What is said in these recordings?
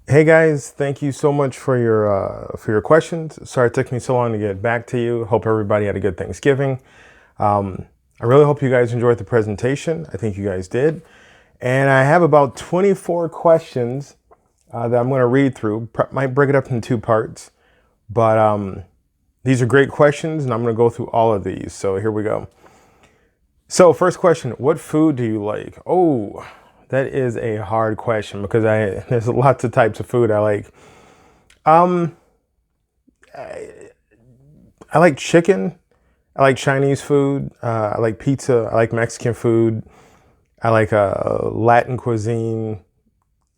Hey guys, thank you so much for your questions. Sorry it took me so long to get back to you. Hope everybody had a good Thanksgiving. I really hope you guys enjoyed the presentation. I think you guys did. And I have about 24 questions that I'm going to read through. Might break it up in two parts, but these are great questions, and I'm going to go through all of these. So here we go. So first question: what food do you like? Oh, that is a hard question because there's lots of types of food I like. Um, I like chicken. I like Chinese food. I like pizza. I like Mexican food. I like Latin cuisine.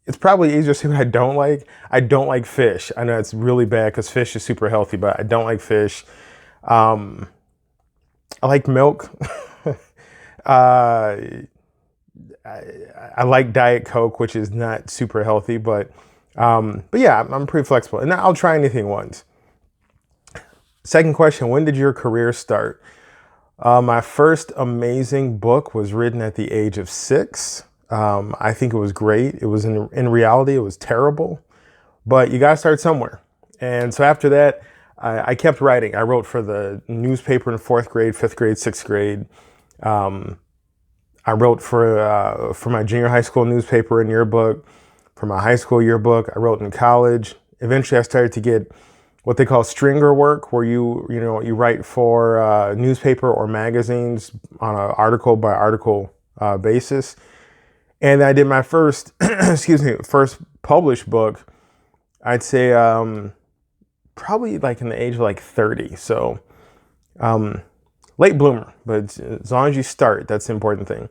It's probably easier to say what I don't like. I don't like fish. I know it's really bad because fish is super healthy, but I don't like fish. Um, I like milk. uh, I like Diet Coke, which is not super healthy, but yeah, I'm pretty flexible, and I'll try anything once. Second question: when did your career start? My first amazing book was written at the age of 6. I think it was great. It was in reality, it was terrible, but you got to start somewhere. And so after that, I kept writing. I wrote for the newspaper in fourth grade, fifth grade, sixth grade. Um, I wrote for my junior high school newspaper and yearbook, for my high school yearbook. I wrote in college. Eventually, I started to get what they call stringer work, where you write for newspaper or magazines on an article by article basis. And I did my first, excuse me, first published book. I'd say probably like in the age of like 30. So um, late bloomer, but as long as you start, that's the important thing.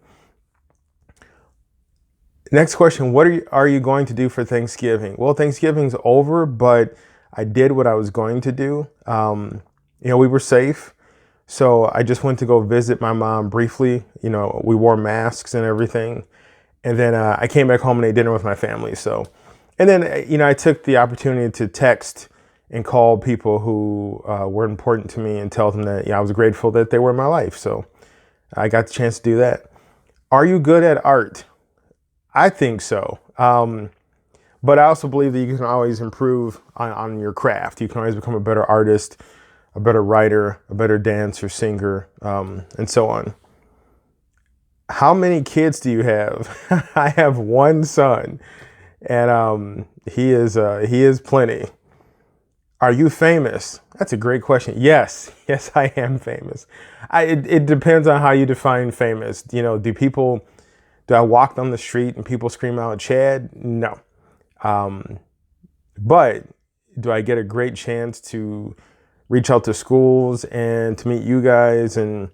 Next question: what are you going to do for Thanksgiving? Well, Thanksgiving's over, but I did what I was going to do. We were safe, so I just went to go visit my mom briefly. We wore masks and everything, and then I came back home and ate dinner with my family. So, and then I took the opportunity to text and call people who were important to me and tell them that I was grateful that they were in my life. So I got the chance to do that. Are you good at art? I think so. But I also believe that you can always improve on your craft. You can always become a better artist, a better writer, a better dancer, singer, and so on. How many kids do you have? I have one son, and he is plenty. Are you famous? That's a great question. Yes, yes, I am famous. It depends on how you define famous. Do I walk down the street and people scream out Chad? No. Um, but do I get a great chance to reach out to schools and to meet you guys and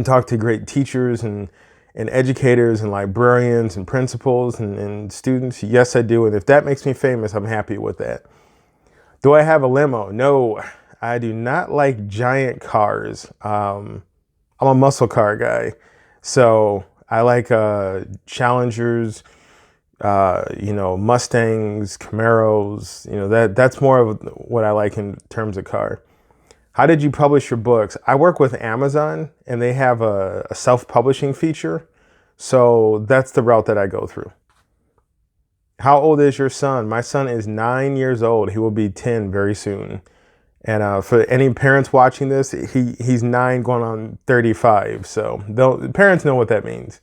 talk to great teachers and educators and librarians and principals and students? Yes, I do. And if that makes me famous, I'm happy with that. Do I have a limo? No, I do not like giant cars. I'm a muscle car guy. So I like Challengers, Mustangs, Camaros. That's more of what I like in terms of car. How did you publish your books? I work with Amazon, and they have a self-publishing feature. So that's the route that I go through. How old is your son? My son is 9 years old. He will be 10 very soon. And for any parents watching this, he's 9 going on 35. So the parents know what that means.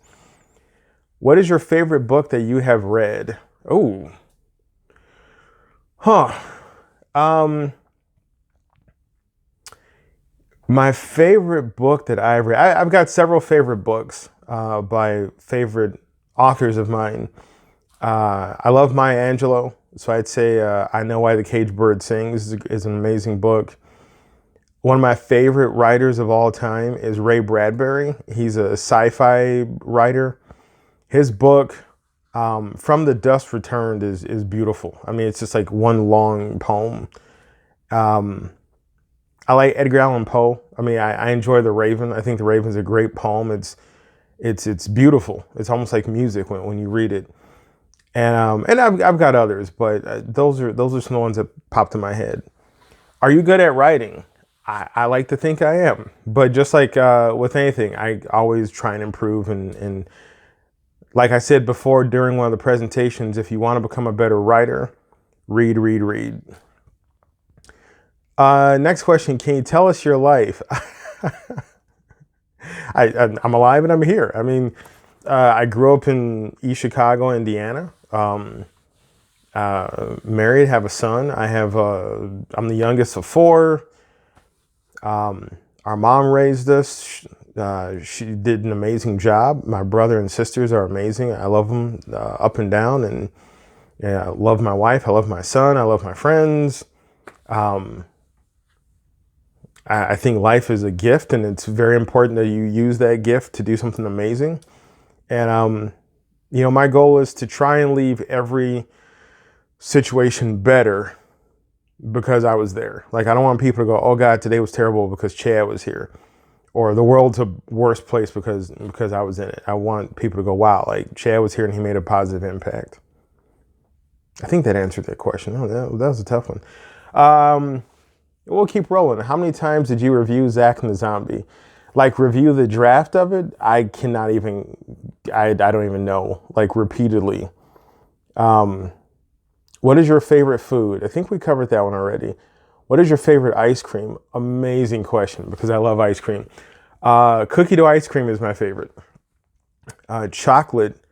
What is your favorite book that you have read? Oh, huh. Um, my favorite book that I've read, I've got several favorite books by favorite authors of mine. I love Maya Angelou, so I'd say I Know Why the Caged Bird Sings is an amazing book. One of my favorite writers of all time is Ray Bradbury. He's a sci-fi writer. His book, From the Dust Returned, is beautiful. I mean, it's just like one long poem. Um, I like Edgar Allan Poe. I mean, I enjoy The Raven. I think The Raven's a great poem. It's beautiful. It's almost like music when you read it. And I've got others, but those are some ones that popped in my head. Are you good at writing? I like to think I am, but just like with anything, I always try and improve and Like I said before during one of the presentations, if you want to become a better writer, read, read, read. Next question, can you tell us your life? I'm alive and I'm here. I mean, I grew up in East Chicago, Indiana. Married, have a son. I'm the youngest of four. Our mom raised us. She did an amazing job. My brother and sisters are amazing. I love them up and down. And yeah, I love my wife. I love my son. I love my friends. I think life is a gift, and it's very important that you use that gift to do something amazing. And, my goal is to try and leave every situation better because I was there. Like, I don't want people to go, oh God, today was terrible because Chad was here, or the world's a worse place because I was in it. I want people to go, wow, like Chad was here and he made a positive impact. I think that answered that question. Oh, that was a tough one. We'll keep rolling. How many times did you review Zack the Zombie? Like, review the draft of it? I don't even know. Like, repeatedly. What is your favorite food? I think we covered that one already. What is your favorite ice cream? Amazing question, because I love ice cream. Cookie dough ice cream is my favorite. Chocolate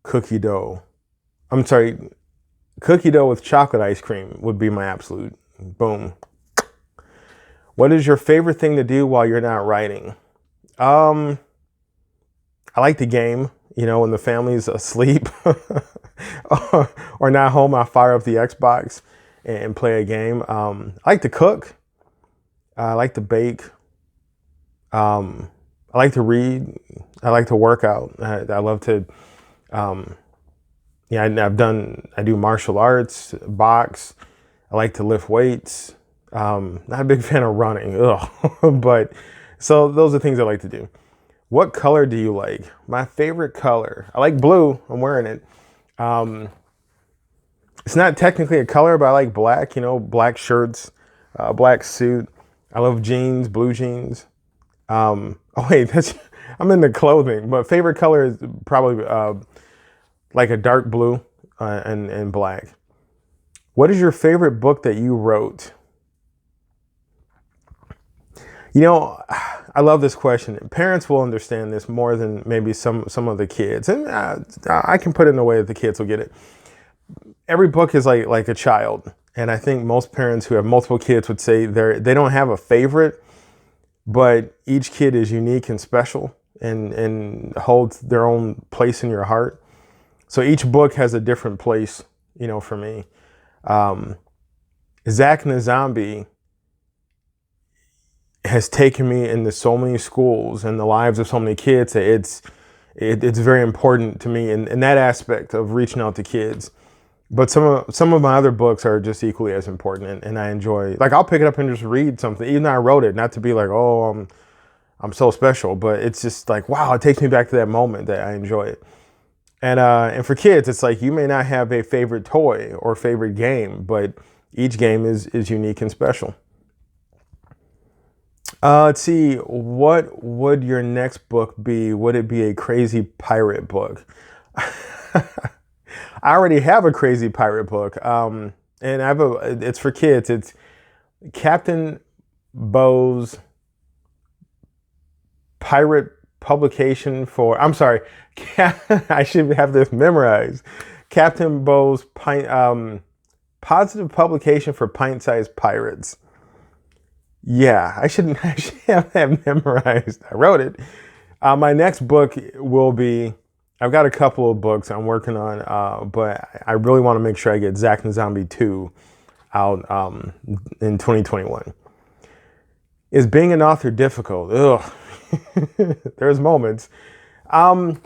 cookie dough. I'm sorry, cookie dough with chocolate ice cream would be my absolute boom. What is your favorite thing to do while you're not writing? I like the game. When the family's asleep or not home, I fire up the Xbox and play a game. I like to cook. I like to bake. I like to read. I like to work out. I love to, I do martial arts, box. I like to lift weights. Not a big fan of running, but so those are things I like to do. What color do you like? My favorite color, I like blue. I'm wearing it. It's not technically a color, but I like black. Black shirts, black suit. I love jeans, blue jeans. I'm into clothing, but favorite color is probably like a dark blue and black. What is your favorite book that you wrote? I love this question. Parents will understand this more than maybe some of the kids. And I can put it in a way that the kids will get it. Every book is like a child. And I think most parents who have multiple kids would say they don't have a favorite, but each kid is unique and special and holds their own place in your heart. So each book has a different place, for me. Zack the Zombie has taken me into so many schools and the lives of so many kids that it's very important to me in that aspect of reaching out to kids. But some of my other books are just equally as important, and I enjoy. Like, I'll pick it up and just read something, even though I wrote it, not to be like, oh, I'm so special, but it's just like, wow, it takes me back to that moment that I enjoy it. And for kids, it's like you may not have a favorite toy or favorite game, but each game is unique and special. Let's see, what would your next book be? Would it be a crazy pirate book? I already have a crazy pirate book, and it's for kids. It's Captain Bo's pirate publication for, I'm sorry, I should have this memorized. Captain Bo's positive publication for pint-sized pirates. Yeah, I should have that memorized. I wrote it. My next book will be, I've got a couple of books I'm working on, but I really want to make sure I get Zack the Zombie 2 out in 2021. Is being an author difficult? Ugh. There's moments. I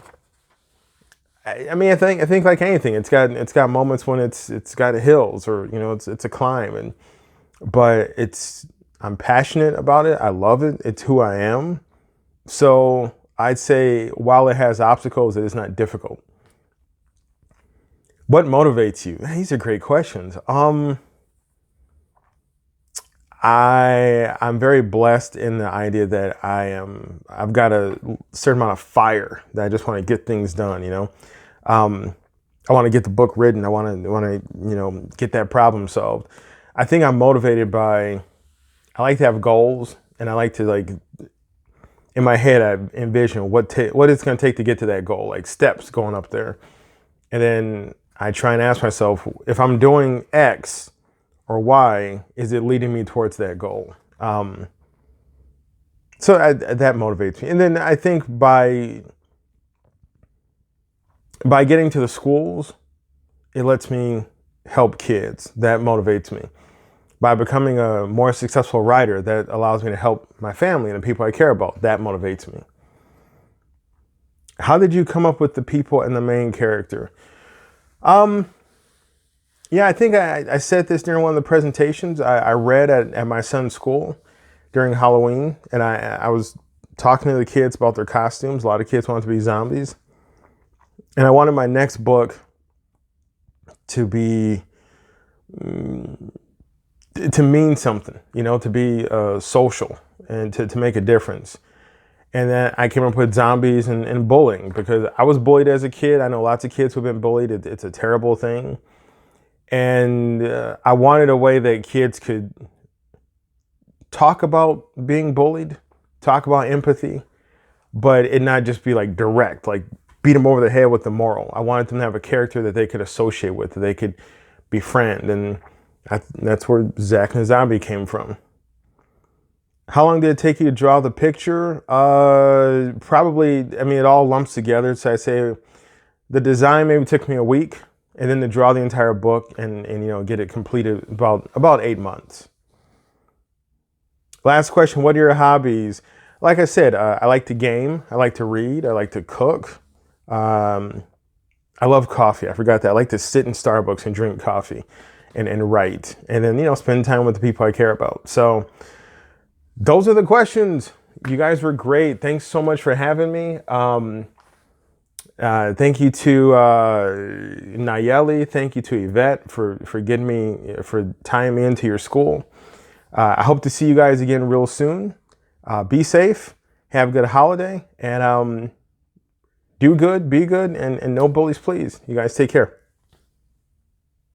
think like anything, it's got moments when it's got hills or it's a climb, but I'm passionate about it. I love it. It's who I am. So I'd say while it has obstacles, it is not difficult. What motivates you? These are great questions. I'm very blessed in the idea that I've got a certain amount of fire that I just want to get things done, I want to get the book written. I want to, get that problem solved. I think I'm motivated by, I like to have goals, and I like to, like, in my head, I envision what it's going to take to get to that goal, like steps going up there. And then I try and ask myself, if I'm doing X or Y, is it leading me towards that goal? That motivates me. And then I think by getting to the schools, it lets me help kids. That motivates me. By becoming a more successful writer, that allows me to help my family and the people I care about. That motivates me. How did you come up with the people and the main character? Yeah, I think I said this during one of the presentations. I read at my son's school during Halloween, and I was talking to the kids about their costumes. A lot of kids wanted to be zombies. And I wanted my next book to be, to mean something, to be social and to make a difference. And then I came up with zombies and bullying, because I was bullied as a kid. I know lots of kids who've been bullied. It's a terrible thing. And I wanted a way that kids could talk about being bullied, talk about empathy, but it not just be like direct, like beat them over the head with the moral. I wanted them to have a character that they could associate with, that they could befriend. And that's where Zack the Zombie came from. How long did it take you to draw the picture? Probably, it all lumps together. So I say the design maybe took me a week, and then to draw the entire book and get it completed about 8 months. Last question, what are your hobbies? Like I said, I like to game, I like to read, I like to cook. I love coffee. I forgot that. I like to sit in Starbucks and drink coffee and write. And then, spend time with the people I care about. So those are the questions. You guys were great. Thanks so much for having me. Thank you to Nayeli. Thank you to Yvette for tying me into your school. I hope to see you guys again real soon. Be safe. Have a good holiday. And do good, be good, and no bullies, please. You guys take care.